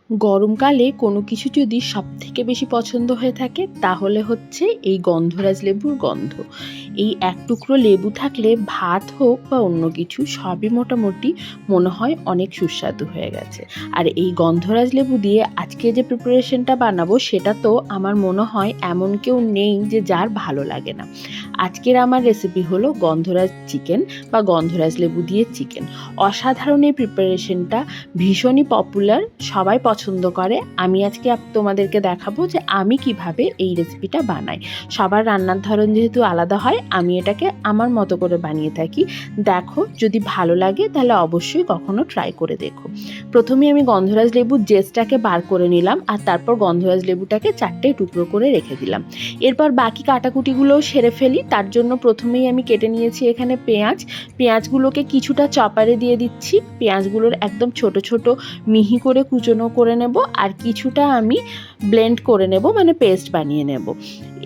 গরমকালে কোনো কিছু যদি সবথেকে বেশি পছন্দ হয়ে থাকে তাহলে হচ্ছে এই গন্ধরাজ লেবুর গন্ধ। এই এক টুকরো লেবু থাকলে ভাত হোক বা অন্য কিছু সবই মোটামুটি মনে হয় অনেক সুস্বাদু হয়ে গেছে। আর এই গন্ধরাজ লেবু দিয়ে আজকে যে প্রিপারেশনটা বানাবো সেটা তো আমার মনে হয় এমন কেউ নেই যে যার ভালো লাগে না। আজকের আমার রেসিপি হলো গন্ধরাজ চিকেন বা গন্ধরাজ লেবু দিয়ে চিকেন। অসাধারণ এই প্রিপারেশনটা, ভীষণই পপুলার, সবাই পছন্দ করে। আমি আজকে তোমাদেরকে দেখাবো যে আমি কিভাবে এই রেসিপিটা বানাই। সবার রান্নার ধরন যেহেতু আলাদা হয়, আমি এটাকে আমার মতো করে বানিয়ে থাকি। দেখো, যদি ভালো লাগে তাহলে অবশ্যই কখনো ট্রাই করে দেখো। প্রথমে আমি গন্ধরাজ লেবুর জেসটাকে বার করে নিলাম আর তারপর গন্ধরাজ লেবুটাকে 4টে টুকরো করে রেখে দিলাম। এরপর বাকি কাটাকুটিগুলোও সেরে ফেলি। তার জন্য প্রথমেই আমি কেটে নিয়েছি এখানে পেঁয়াজগুলোকে কিছুটা চপারে দিয়ে দিচ্ছি। পেঁয়াজগুলোর একদম ছোট ছোট মিহি করে কুচনো করে নেব আর কিছুটা আমি ব্লেন্ড করে নেব, মানে পেস্ট বানিয়ে নেব।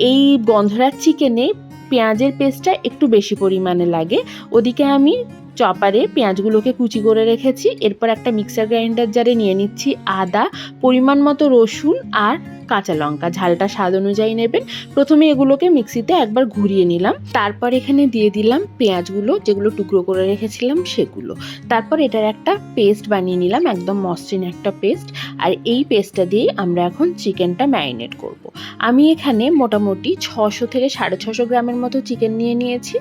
এই গন্ধরাজ চিকেনে পেঁয়াজের পেস্টটা একটু বেশি পরিমাণে লাগে। ওদিকে আমি চপারে পেঁয়াজগুলোকে কুচি করে রেখেছি। এরপর একটা মিক্সার গ্রাইন্ডার জারে নিয়ে নিচ্ছি আদা, পরিমাণ মতো রসুন আর কাঁচা লঙ্কা। ঝালটা স্বাদ অনুযায়ী নেবেন। প্রথমে এগুলোকে মিক্সিতে একবার ঘুরিয়ে নিলাম। তারপর এখানে দিয়ে দিলাম পেঁয়াজগুলো, যেগুলো টুকরো করে রেখেছিলাম সেগুলো। তারপর এটার একটা পেস্ট বানিয়ে নিলাম, একদম মসৃণ একটা পেস্ট। আর এই পেস্টটা দিয়ে আমরা এখন চিকেনটা ম্যারিনেট করব। আমি এখানে মোটামুটি 600 থেকে 650 গ্রামের মতো চিকেন নিয়ে নিয়েছি।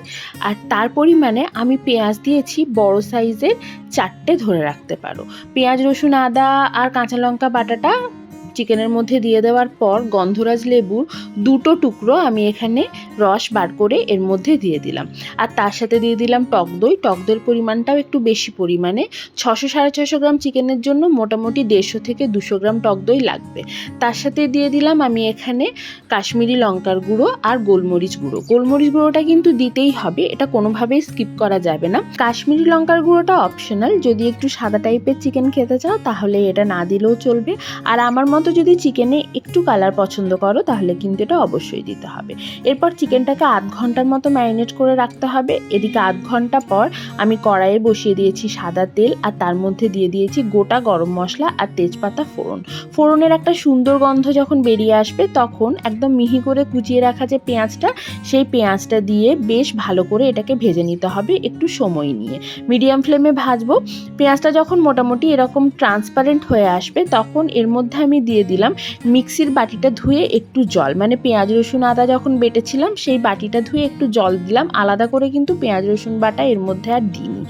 আর তার পরিমাণে আমি পেঁয়াজ দিয়েছি বড় সাইজের 4টে, ধরে রাখতে পারো। পেঁয়াজ, রসুন, আদা আর কাঁচা লঙ্কা বাটাটা চিকেনের মধ্যে দিয়ে দেওয়ার পর গন্ধরাজ লেবুর 2টো টুকরো আমি এখানে রস বার করে এর মধ্যে দিয়ে দিলাম। আর তার সাথে দিয়ে দিলাম টক দই। টক দইয়ের পরিমাণটাও একটু বেশি পরিমাণে। 600-650 গ্রাম চিকেনের জন্য মোটামুটি 150 থেকে 200 গ্রাম টক দই লাগবে। তার সাথে দিয়ে দিলাম আমি এখানে কাশ্মীরি লঙ্কার গুঁড়ো আর গোলমরিচ গুঁড়ো। গোলমরিচ গুঁড়োটা কিন্তু দিতেই হবে, এটা কোনোভাবেই স্কিপ করা যাবে না। কাশ্মীরি লঙ্কার গুঁড়োটা অপশনাল, যদি একটু সাদা টাইপের চিকেন খেতে চাও তাহলে এটা না দিলেও চলবে। আর আমার মতো যদি চিকেনে একটু কালার পছন্দ করো তাহলে কিন্তু এটা অবশ্যই দিতে হবে। এরপর চিকেনটাকে আধ ঘন্টার মতো ম্যারিনেট করে রাখতে হবে। এদিকে আধ ঘন্টা পর আমি কড়াইয়ে বসিয়ে দিয়েছি সাদা তেল আর তার মধ্যে দিয়ে দিয়েছি গোটা গরম মশলা আর তেজপাতা ফোড়ন। ফোড়নের একটা সুন্দর গন্ধ যখন বেরিয়ে আসবে তখন একদম মিহি করে কুচিয়ে রাখা যে পেঁয়াজটা, সেই পেঁয়াজটা দিয়ে বেশ ভালো করে এটাকে ভেজে নিতে হবে একটু সময় নিয়ে। মিডিয়াম ফ্লেমে ভাজবো। পেঁয়াজটা যখন মোটামুটি এরকম ট্রান্সপারেন্ট হয়ে আসবে তখন এর মধ্যে আমি দিয়ে দিলাম মিক্সির বাটিটা ধুয়ে একটু জল, মানে পেঁয়াজ রসুন আদা যখন বেটেছিলাম সেই বাটিটা ধুয়ে একটু জল দিলাম। আলাদা করে কিন্তু পেঁয়াজ রসুন বাটা এর মধ্যে আর দিইনি।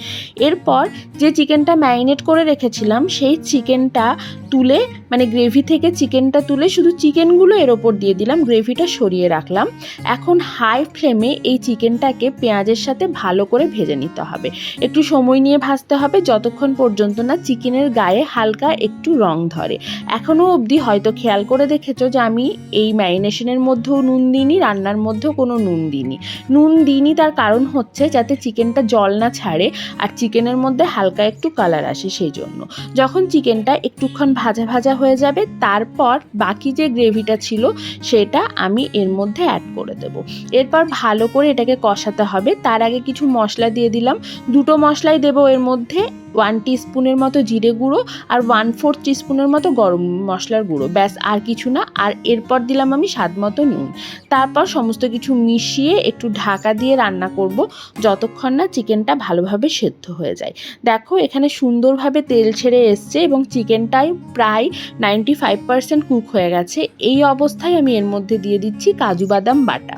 এরপর যে চিকেনটা ম্যারিনেট করে রেখেছিলাম সেই চিকেনটা তুলে, মানে গ্রেভি থেকে চিকেনটা তুলে শুধু চিকেনগুলো এর ওপর দিয়ে দিলাম, গ্রেভিটা সরিয়ে রাখলাম। এখন হাই ফ্লেমে এই চিকেনটাকে পেঁয়াজের সাথে ভালো করে ভেজে নিতে হবে। একটু সময় নিয়ে ভাজতে হবে যতক্ষণ পর্যন্ত না চিকেনের গায়ে হালকা একটু রং ধরে। এখনও অবধি হয়তো খেয়াল করে দেখেছো যে আমি এই ম্যারিনেশনের মধ্যেও নুন দিইনি, রান্নার মধ্যেও কোনো নুন দিইনি। তার কারণ হচ্ছে যাতে চিকেনটা জল না ছাড়ে আর চিকেনের মধ্যে হালকা একটু কালার আসে। সেই জন্য যখন চিকেনটা একটুক্ষণ ভাজা ভাজা হয়ে যাবে তারপর বাকি যে গ্রেভিটা ছিল সেটা আমি এর মধ্যে অ্যাড করে দেব। এরপর ভালো করে এটাকে কষাতে হবে। তার আগে কিছু মশলা দিয়ে দিলাম। 2টো মশলাই দেবো এর মধ্যে। 1 টিস্পুনের মতো জিরে গুঁড়ো আর 1/4 টিস্পুনের মতো গরম মশলার গুঁড়ো, ব্যাস, আর কিছু না। আর এরপর দিলাম আমি স্বাদ মতো নুন। তারপর সমস্ত কিছু মিশিয়ে একটু ঢাকা দিয়ে রান্না করব যতক্ষণ না চিকেনটা ভালোভাবে সেদ্ধ হয়ে যায়। দেখো এখানে সুন্দরভাবে তেল ছেড়ে এসছে এবং চিকেনটাই প্রায় 95% কুক হয়ে গেছে। এই অবস্থায় আমি এর মধ্যে দিয়ে দিচ্ছি কাজু বাদাম বাটা।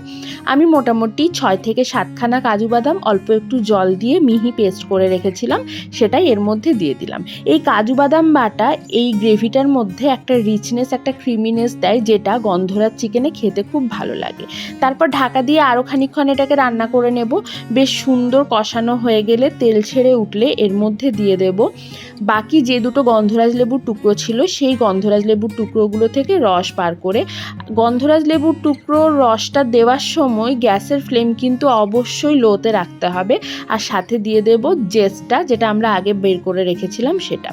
আমি মোটামুটি 6 থেকে 7খানা কাজু বাদাম অল্প একটু জল দিয়ে মিহি পেস্ট করে রেখেছিলাম, সেটাই এর মধ্যে দিয়ে দিলাম। এই কাজু বাদাম বাটা এই গ্রেভিটার মধ্যে একটা রিচনেস, একটা ক্রিমিনেস দেয়, যেটা গন্ধরাজ চিকেনে খেতে খুব ভালো লাগে। তারপর ঢাকা দিয়ে আরও খানিকক্ষণ এটাকে রান্না করে নেব। বেশ সুন্দর কষানো হয়ে গেলে, তেল ছেড়ে উঠলে এর মধ্যে দিয়ে দেব বাকি যে 2টো গন্ধরাজ লেবুর টুকরো ছিল সেই গন্ধরাজ লেবুর টুকরোগুলো থেকে রস বার করে। গন্ধরাজ লেবুর টুকরোর রসটা দেওয়ার সময় গ্যাসের ফ্লেম কিন্তু অবশ্যই লোতে রাখতে হবে। আর সাথে দিয়ে দেব জেসটা, যেটা আমরা আগে বের করে রেখেছিলাম সেটা।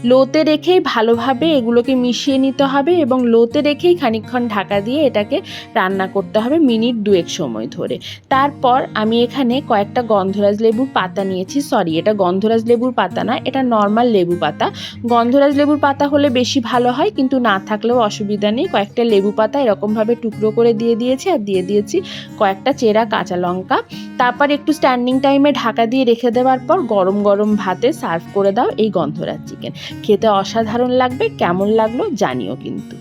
লোতে রেখেই ভালোভাবে এগুলোকে মিশিয়ে নিতে হবে এবং লোতে রেখেই খানিকক্ষণ ঢাকা দিয়ে এটাকে রান্না করতে হবে মিনিট 2 সময় ধরে। তারপর আমি এখানে কয়েকটা গন্ধরাজ লেবুর পাতা নিয়েছি, সরি এটা গন্ধরাজ লেবুর পাতা না, এটা নর্মাল লেবু পাতা। গন্ধরাজ লেবুর পাতা হলে বেশি ভালো হয়, কিন্তু না থাকলেও অসুবিধা নেই। কয়েকটা লেবু পাতা এরকমভাবে টুকরো করে দিয়ে দিয়েছি, আর দিয়ে দিয়েছি কয়েকটা চেরা কাঁচা লঙ্কা। তারপর একটু স্ট্যান্ডিং টাইমে ঢাকা দিয়ে রেখে দেওয়ার পর গরম গরম ভাতে সার্ভ করে দাও এই গন্ধরাজ চিকেন। খেতে অসাধারণ লাগবে। কেমন লাগলো জানিও কিন্তু।